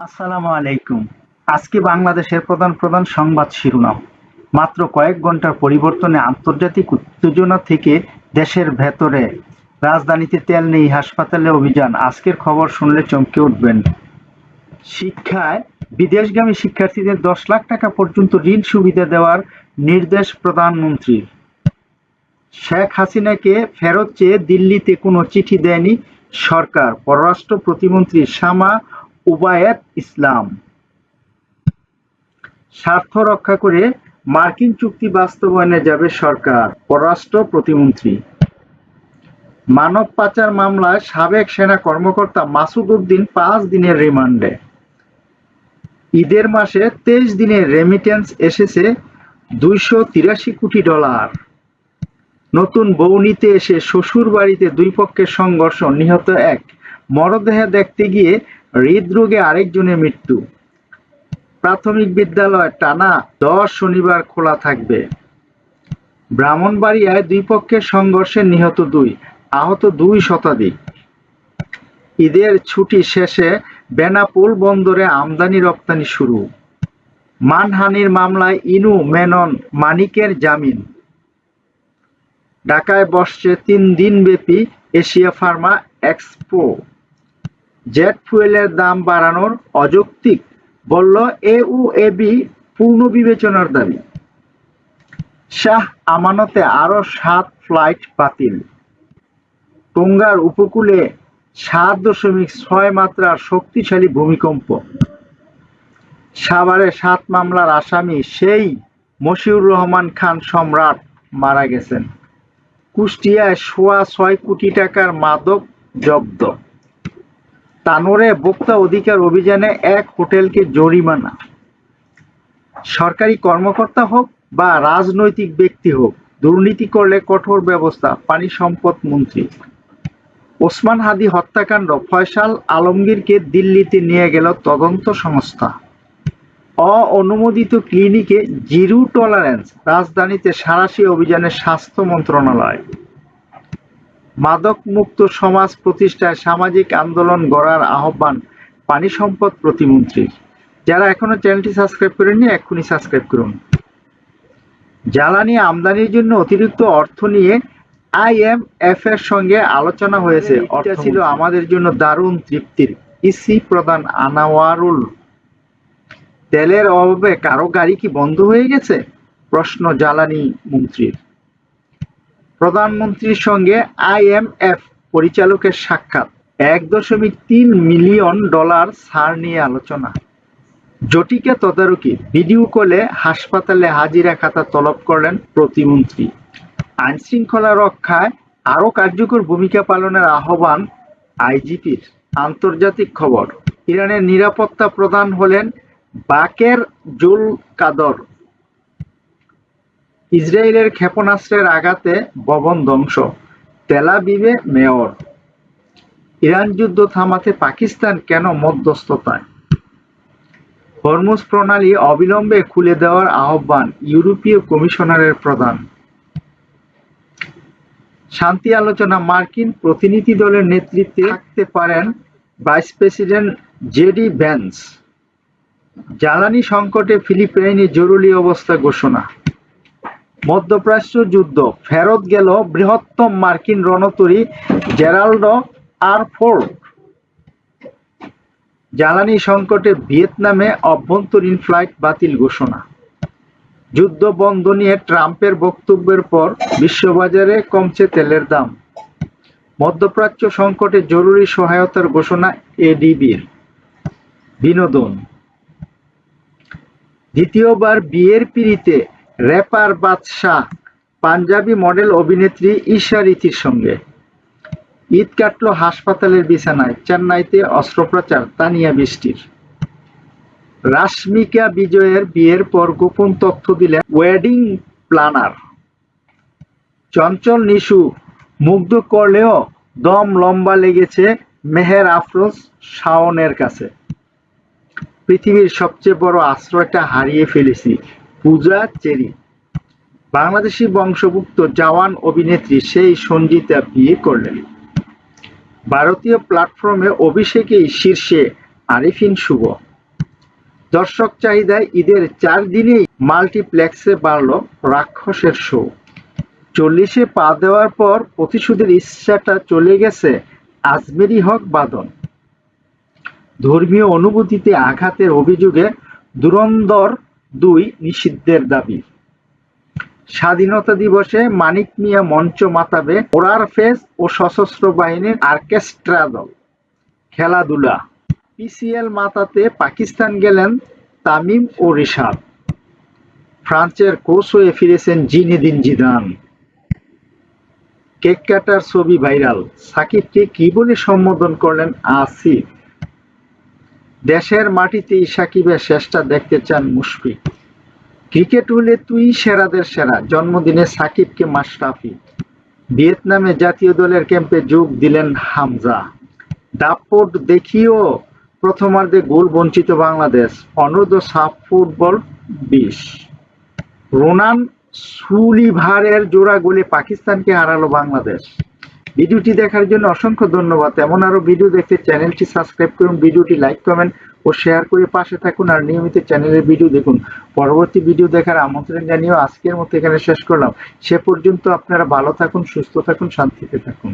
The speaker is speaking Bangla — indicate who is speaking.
Speaker 1: আসসালামু আলাইকুম। আজকে বাংলাদেশের প্রধান প্রধান সংবাদ শিরোনাম। মাত্র কয়েক ঘন্টার পরিবর্তনে আন্তর্জাতিক উত্তেজনা থেকে দেশের ভেতরে। রাজধানীতে তেল নেই, হাসপাতালে অভিযান। আজকের খবর শুনলে চমকে উঠবেন। শিক্ষায় বিদেশগামী শিক্ষার্থীদের 10 লাখ টাকা পর্যন্ত ঋণ সুবিধা দেওয়ার নির্দেশ প্রধানমন্ত্রীর। শেখ হাসিনাকে ফেরত চেয়ে দিল্লিতে কোনো চিঠি দেয়নি সরকার, পররাষ্ট্র প্রতিমন্ত্রী শামা উবায়েদ ইসলাম। স্বার্থ রক্ষা করে মার্কিন চুক্তি বাস্তবায়নে যাবে সরকার, পররাষ্ট্র প্রতিমন্ত্রী। মানব পাচার মামলায় সাবেক সেনা কর্মকর্তা মাসুদ উদ্দিন 5 দিনের রিমান্ডে। ঈদের মাসে 23 দিনের রেমিটেন্স এসেছে $283 কোটি। নতুন বউ নিতে এসে শ্বশুর বাড়িতে 2 পক্ষের সংঘর্ষ, নিহত 1। মরদেহ দেখতে গিয়ে হৃদরোগে আরেকজনের মৃত্যু। প্রাথমিক বিদ্যালয় টানা 10 শনিবার খোলা থাকবে। ব্রাহ্মণবাড়িয়ায় 2 পক্ষের সংঘর্ষে নিহত 2, আহত 2 শতাধিক। ঈদের ছুটি শেষে বেনাপোল বন্দরে আমদানি রপ্তানি শুরু। মানহানির মামলায় ইনু, মেনন, মানিকের জামিন। ঢাকায় বসছে 3 দিনব্যাপী এশিয়া ফার্মা এক্সপো। জেট ফুয়েলের দাম বাড়ানোর অযৌক্তিক বলল এউএবি, পূর্ণ বিবেচনার দাবি। শাহ আমানতে আরও 7 ফ্লাইট বাতিল। টোঙ্গার উপকূলে 7.6 মাত্রার শক্তিশালী ভূমিকম্প। সাভারে 7 মামলার আসামি সেই মশিউর রহমান খান সম্রাট মারা গেছেন। কুষ্টিয়ায় 6.25 কোটি টাকার মাদক জব্দ। তানোরে ভোক্তা অধিকার অভিযানে 1 হোটেলকে জরিমানা। সরকারি কর্মকর্তা হোক বা রাজনৈতিক ব্যক্তি হোক, দুর্নীতি করলে কঠোর ব্যবস্থা, পানি সম্পদ মন্ত্রী। ওসমান হাদি হত্যাকাণ্ড, ফয়সাল আলমগীরকে দিল্লিতে নিয়ে গেল তদন্ত সংস্থা। অননুমোদিত ক্লিনিকে জিরো টলারেন্স, রাজধানীতে সাঁড়াশি অভিযানে স্বাস্থ্য মন্ত্রণালয়। মাদকমুক্ত সমাজ প্রতিষ্ঠায় সামাজিক আন্দোলন গড়ার আহ্বান পানি সম্পদ প্রতিমন্ত্রীর। যারা এখনো চ্যানেলটি সাবস্ক্রাইব করেননি, এক্ষুনি সাবস্ক্রাইব করুন। জ্বালানি আমদানির জন্য অতিরিক্ত অর্থ নিয়ে আইএমএফ এর সঙ্গে আলোচনা হয়েছে। এটা ছিল আমাদের জন্য দারুণ তৃপ্তির। ইসি প্রধান আনোয়ারুল। তেলের অভাবে কারো গাড়ি কি বন্ধ হয়ে গেছে? প্রশ্ন জ্বালানি মন্ত্রীর। প্রধানমন্ত্রীর সঙ্গে আইএমএফ পরিচালকের সাক্ষাৎ। $1.3 মিলিয়ন ছাড় নিয়ে আলোচনা। জটিকা তদারকি, ভিডিও কলে হাসপাতালে হাজিরা খাতা তলব করলেন প্রতিমন্ত্রী। আইন শৃঙ্খলা রক্ষায় আরও কার্যকর ভূমিকা পালনের আহ্বান আইজিপির। আন্তর্জাতিক খবর, ইরানের নিরাপত্তা প্রধান হলেন বাকের জুলকাদর। ইসরায়েলের ক্ষেপণাস্ত্রের আঘাতে ভবন ধ্বংস, তেল আবিবে মেয়র। ইরান যুদ্ধ থামাতে পাকিস্তান কেন মধ্যস্থতায়? হরমুজ প্রণালী অবিলম্বে খুলে দেওয়ার আহ্বান ইউরোপীয় কমিশনারের প্রধান। শান্তি আলোচনা, মার্কিন প্রতিনিধি দলের নেতৃত্বে থাকতে পারেন ভাইস প্রেসিডেন্ট জেডি ভ্যান্স। জ্বালানি সংকটে ফিলিপাইনে জরুরি অবস্থা ঘোষণা। মধ্যপ্রাচ্য যুদ্ধ, ফেরত গেল বৃহত্তম মার্কিন রণতরী জেরাল্ড আর ফোর্ড। জ্বালানি সংকটে ভিয়েতনামে অভ্যন্তরীণ ফ্লাইট বাতিল ঘোষণা। যুদ্ধ বন্ধ নিয়ে ট্রাম্পের বক্তব্যের পর বিশ্ববাজারে কমছে তেলের দাম। মধ্যপ্রাচ্য সংকটে জরুরি সহায়তার ঘোষণা এডিবির। বিনোদন, দ্বিতীয়বার বিয়ের পিঁড়িতে র্যাপার বাদশা পাঞ্জাবি মডেল অভিনেত্রী ঈশা রীতির সঙ্গে। ঈদ কাটল হাসপাতালের বিছানায়। চেন্নাইতে অস্ত্রোপচার তানিয়া বৃষ্টির। রাশমিকা বিজয়ের বিয়ের পর গোপন তথ্য দিলেন ওয়েডিং প্ল্যানার। চঞ্চল নিশু মুগ্ধ করলেও দম লম্বা লেগেছে মেহের আফরোজ শাওনের কাছে। পৃথিবীর সবচেয়ে বড় আশ্রয়টা হারিয়ে ফেলেছি, পূজা চেরি। বাংলাদেশি বংশোদ্ভূত জওয়ান অভিনেত্রী সেই সঞ্জিতা বিয়ে করলেন। ভারতীয় প্ল্যাটফর্মে অভিষেকেই শীর্ষে আরিফিন শুভ। দর্শক চাহিদায় ঈদের 4 দিনেই মাল্টিপ্লেক্সে বাড়ল রাক্ষসের শো। 40-এ পা দেওয়ার পর প্রতিশোধের ইচ্ছাটা চলে গেছে আজমেরী হক বাঁধন। ধর্মীয় অনুভূতিতে আঘাতের অভিযোগে ধুরন্ধর 2 নিষিদ্ধের দাবি। স্বাধীনতা দিবসে মানিক মিয়া মঞ্চ মাতাবে ওরার ফেজ ও সশস্ত্র বাহিনীর অর্কেস্ট্রা দল। খেলাধুলা, পিসিএল মাতাতে পাকিস্তান গেলেন তামিম ও রিশাদ। ফ্রান্সের কোচ হয়ে ফিরেছেন জিনেদিন জিদান। কেক কাটার ছবি ভাইরাল, সাকিবকে কি বলে সম্বোধন করলেন আসিফ। দেশের মাটিতেই সাকিবের শেষটা দেখতে চান মুশফিক। ক্রিকেট হলে তুই সেরাদের সেরা, জন্মদিনে সাকিবকে মাশরাফি। ভিয়েতনামে জাতীয় দলের ক্যাম্পে যোগ দিলেন হামজা। দাপট দেখিয়েও প্রথমার্ধে গোল বঞ্চিত বাংলাদেশ। অনূর্ধ্ব সাফ ফুটবল 20। রোনান সুলিভারের জোড়া গোলে পাকিস্তানকে হারালো বাংলাদেশ। ভিডিওটি দেখার জন্য অসংখ্য ধন্যবাদ। এমন আরো ভিডিও দেখতে চ্যানেলটি সাবস্ক্রাইব করুন, ভিডিওটি লাইক, কমেন্ট ও শেয়ার করে পাশে থাকুন আর নিয়মিত চ্যানেলের ভিডিও দেখুন। পরবর্তী ভিডিও দেখার আমন্ত্রণ জানিয়েও আজকের মতো এখানে শেষ করলাম। সে পর্যন্ত আপনারা ভালো থাকুন, সুস্থ থাকুন, শান্তিতে থাকুন।